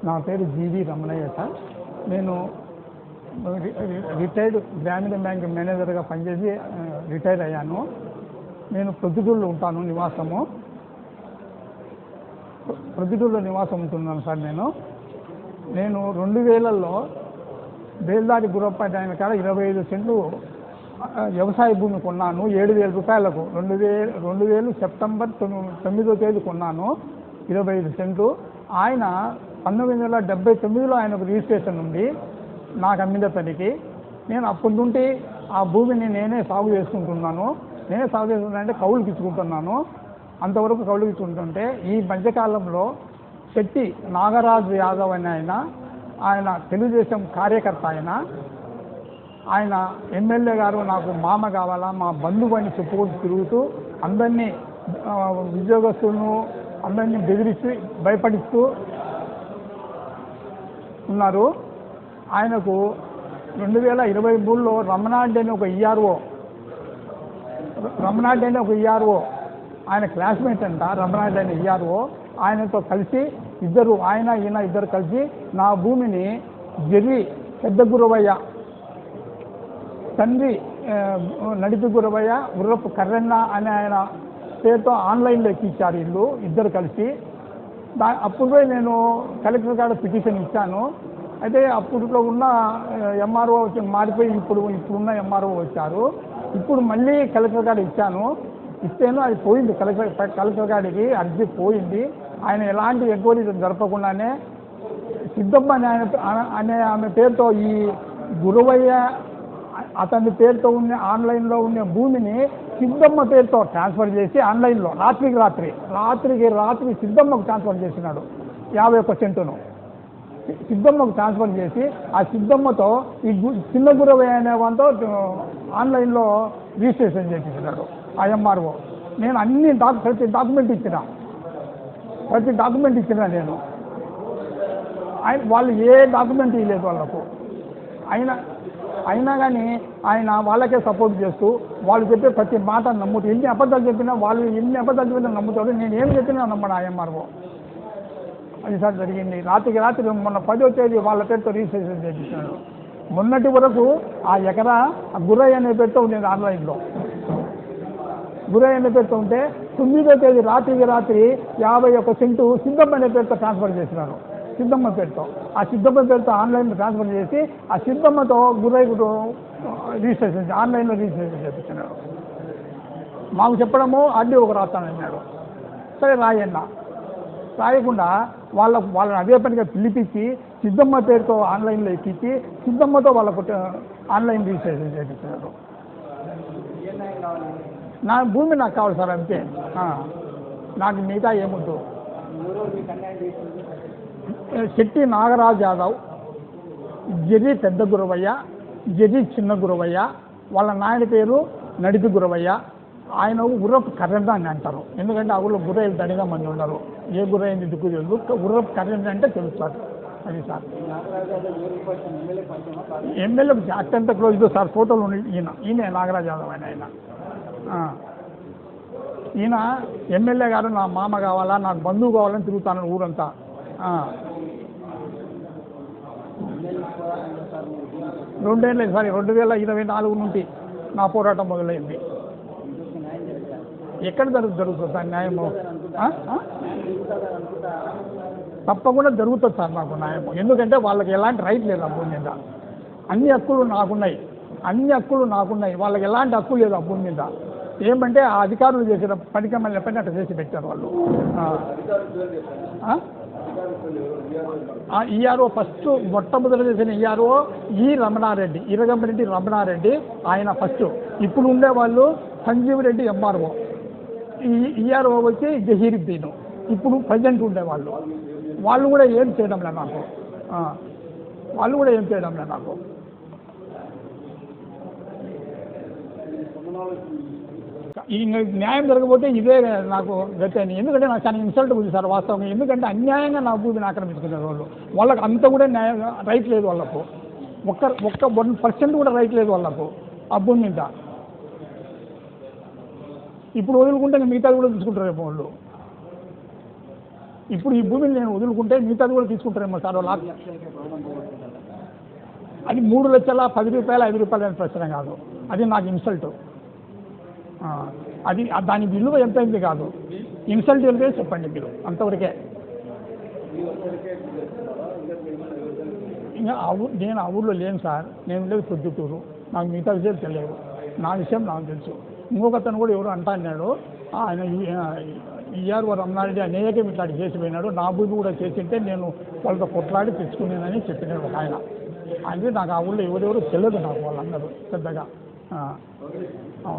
నా పేరు జీవి రమణయ్య సార్. నేను రిటైర్డ్ గ్రామీణ బ్యాంక్ మేనేజర్గా పనిచేసి రిటైర్ అయ్యాను. నేను ప్రొద్దుటూరులో ఉంటాను, ప్రొద్దుటూరులో నివాసం ఉంటున్నాను సార్. నేను 2000లో బేల్దారి గురప్ప ఆయన కాడ 25 సెంట్లు వ్యవసాయ భూమి కొన్నాను 7,000 రూపాయలకు. 2000 సెప్టెంబర్ 9వ తేదీ కొన్నాను 25 సెంట్లు. ఆయన 1979లో ఆయనకు రిజిస్ట్రేషన్ ఉంది నాకు అమ్మినప్పటికీ. నేను అప్పటి నుండి ఆ భూమిని నేనే సాగు చేసుకుంటున్నాను. అంటే కౌలుకి ఇచ్చుకుంటున్నాను. అంతవరకు కౌలుకి ఇచ్చుకుంటుంటే ఈ మధ్యకాలంలో శెట్టి నాగరాజు యాదవ్ అని ఆయన తెలుగుదేశం కార్యకర్త. ఆయన ఎమ్మెల్యే గారు నాకు మామ కావాలా, మా బంధువు అని చెప్పుకుంటూ తిరుగుతూ అందరినీ ఉద్యోగస్తులను అందరినీ బెదిరిస్తూ భయపడిస్తూ ఉన్నారు. ఆయనకు 2023లో రమణారెడ్డి అని ఒక ఈఆర్ఓ ఆయన క్లాస్మేట్ అంట. రమణారెడ్డి అని ఈఆర్ఓ ఆయనతో కలిసి ఇద్దరు కలిసి నా భూమిని జర్రి పెద్ద గురవయ్య తండ్రి నడిపి గురవయ్య ఉర్రపు కర్రన్న అనే ఆయన పేరుతో ఆన్లైన్లో ఎక్కించారు ఇద్దరు కలిసి. అప్పుడు నేను కలెక్టర్ గారు పిటిషన్ ఇచ్చాను. అయితే అప్పట్లో ఉన్న ఎంఆర్ఓ మారిపోయి ఇప్పుడున్న ఎంఆర్ఓ వచ్చారు. ఇప్పుడు మళ్ళీ కలెక్టర్ గారు ఇస్తేను అది పోయింది. కలెక్టర్ గారికి అర్జీ పోయింది. ఆయన ఎలాంటి ఎంక్వైరీ జరపకుండానే సిద్ధమ్మ అనే ఆమె పేరుతో ఈ గురవయ్య అతని పేరుతో ఉన్న ఆన్లైన్లో ఉన్న భూమిని సిద్ధమ్మ పేరుతో ట్రాన్స్ఫర్ చేసి ఆన్లైన్లో రాత్రికి సిద్ధమ్మకు ట్రాన్స్ఫర్ చేసినాడు. 51 సెంటును సిద్ధమ్మకు ట్రాన్స్ఫర్ చేసి ఆ సిద్ధమ్మతో ఈ చిన్న గురవయ్య అనే వాళ్ళతో ఆన్లైన్లో రిజిస్ట్రేషన్ చేయించినాడు ఆ ఎంఆర్ఓ. నేను అన్ని ప్రతి డాక్యుమెంట్ ఇచ్చిన నేను. వాళ్ళు ఏ డాక్యుమెంట్ ఇవ్వలేదు వాళ్ళకు. అయినా కానీ ఆయన వాళ్ళకే సపోర్ట్ చేస్తూ వాళ్ళు చెప్పే ప్రతి మాట నమ్ముతాడు. ఎన్ని అబద్ధాలు చెప్పినా నమ్ముతాడు. నేను ఏం చెప్పినా నమ్మను ఆ ఎంఆర్ఓ. అది సార్ జరిగింది. రాత్రి మొన్న 10వ తేదీ వాళ్ళ పేరుతో రిజిస్ట్రేషన్ చేయించాడు. మొన్నటి వరకు ఆ ఎకరా గురయ్య అనే పేరుతో ఉండేది ఆన్లైన్లో. గురయ్య అనే పేరుతో ఉంటే 9వ తేదీ రాత్రి 51 సెంటు సిద్ధమ్మ అనే పేరుతో ట్రాన్స్ఫర్ చేసినారు. సిద్ధమ్మ పేరుతో ఆన్లైన్లో ట్రాన్స్ఫర్ చేసి ఆ సిద్ధమ్మతో గురయ్యకు ఆన్లైన్లో రిజిస్ట్రేషన్ చేయించినాడు. మాకు చెప్పడము ఆర్డీఓకి రాస్తానన్నాడు. సరే రాయకుండా వాళ్ళని అదే పనిగా పిలిపించి సిద్ధమ్మ పేరుతో ఆన్లైన్లో ఎక్కించి సిద్ధమ్మతో వాళ్ళకు ఆన్లైన్ రిజిస్ట్రేషన్ చేయించినాడు. నా భూమి నాకు కావాలి సార్, అంతే. నాకు మిగతా ఏముంటు. శెట్టి నాగరాజు యాదవ్, జర్రి పెద్ద గురవయ్య, జర్రి చిన్న గురవయ్య, వాళ్ళ నాయన పేరు నడిపి గురవయ్య. ఆయన ఉర్రపు కర్రెండ అని అంటారు. ఎందుకంటే ఆ ఊళ్ళో గుర్రయ్యలు దండిగా మంది ఉన్నారు. ఏ గుర్రయ్యింది దిక్కు తెలుసు, ఉర్రపు కర్రెండ అంటే తెలుస్తారు. అది సార్ ఎమ్మెల్యే అత్యంత క్లోజ్ సార్. ఫోటోలు ఈయన నాగరాజు యాదవ్ ఈయన ఎమ్మెల్యే గారు నా మామ కావాలా, నాకు బంధువు కావాలని తిరుగుతాను ఊరంతా. 2024 నుండి నా పోరాటం మొదలైంది. ఎక్కడ జరుగుతుంది సార్ న్యాయము? తప్పకుండా జరుగుతుంది సార్ నాకు న్యాయము. ఎందుకంటే వాళ్ళకి ఎలాంటి రైట్ లేదు ఆ భూమి మీద. అన్ని హక్కులు నాకున్నాయి. వాళ్ళకి ఎలాంటి హక్కు లేదు ఆ భూమి మీద. ఏమంటే ఆ అధికారులు చేసిన పనికి మళ్ళీ పని అట్లా చేసి పెట్టారు వాళ్ళు. ఈఆర్ఓ ఫస్ట్ మొట్టమొదటి చేసిన ఈఆర్ఓ రమణారెడ్డి, ఇరగంరెడ్డి రమణారెడ్డి, ఆయన ఫస్ట్. ఇప్పుడు ఉండేవాళ్ళు సంజీవ్ రెడ్డి ఎంఆర్ఓ, ఈఆర్ఓ వచ్చి జహీరుద్దీన్. ఇప్పుడు ప్రజెంట్ ఉండేవాళ్ళు. వాళ్ళు కూడా ఏం చేయడం లేదు నాకు. ఈ న్యాయం జరగకపోతే ఇదే నాకు గతి. ఎందుకంటే నాకు చాలా ఇన్సల్ట్ ఉంది సార్ వాస్తవంగా. ఎందుకంటే అన్యాయంగా నా భూమిని ఆక్రమించుకున్నారు వాళ్ళకి అంత కూడా రైట్ లేదు. వాళ్ళకు ఒక్క 1% కూడా రైట్ లేదు వాళ్ళకు ఆ భూమి మీద. ఇప్పుడు వదులుకుంటే మిగతాది కూడా తీసుకుంటారు రేపు వాళ్ళు. ఇప్పుడు ఈ భూమిని నేను వదులుకుంటే మిగతాది కూడా తీసుకుంటారేమో సార్ వాళ్ళు. అది 3,10,000 5 రూపాయలు అనే ప్రశ్న కాదు, అది నాకు ఇన్సల్ట్. అది దాని విలువ ఎంత అయింది కాదు, ఇన్సల్ట్ వెళ్తే చెప్పండి మీరు, అంతవరకే. ఇంకా నేను ఆ ఊళ్ళో లేను సార్, నేను లేదు పొద్దుటూరు, నాకు మిగతా విషయాలు తెలియదు, నా విషయం నాకు తెలుసు. ఇంకొకతను కూడా ఎవరు అంటాడు, ఆయన ఈఆర్ఓ రమణారెడ్డి అనేక ఇట్లాంటి చేసి పోయినాడు, నా భూమి కూడా చేసింటే నేను వాళ్ళతో కొట్లాడి తెచ్చుకునేదని చెప్పినాడు ఒక ఆయన. అంటే నాకు ఆ ఊళ్ళో ఎవరెవరు తెలియదు నాకు వాళ్ళందరూ పెద్దగా. అవును.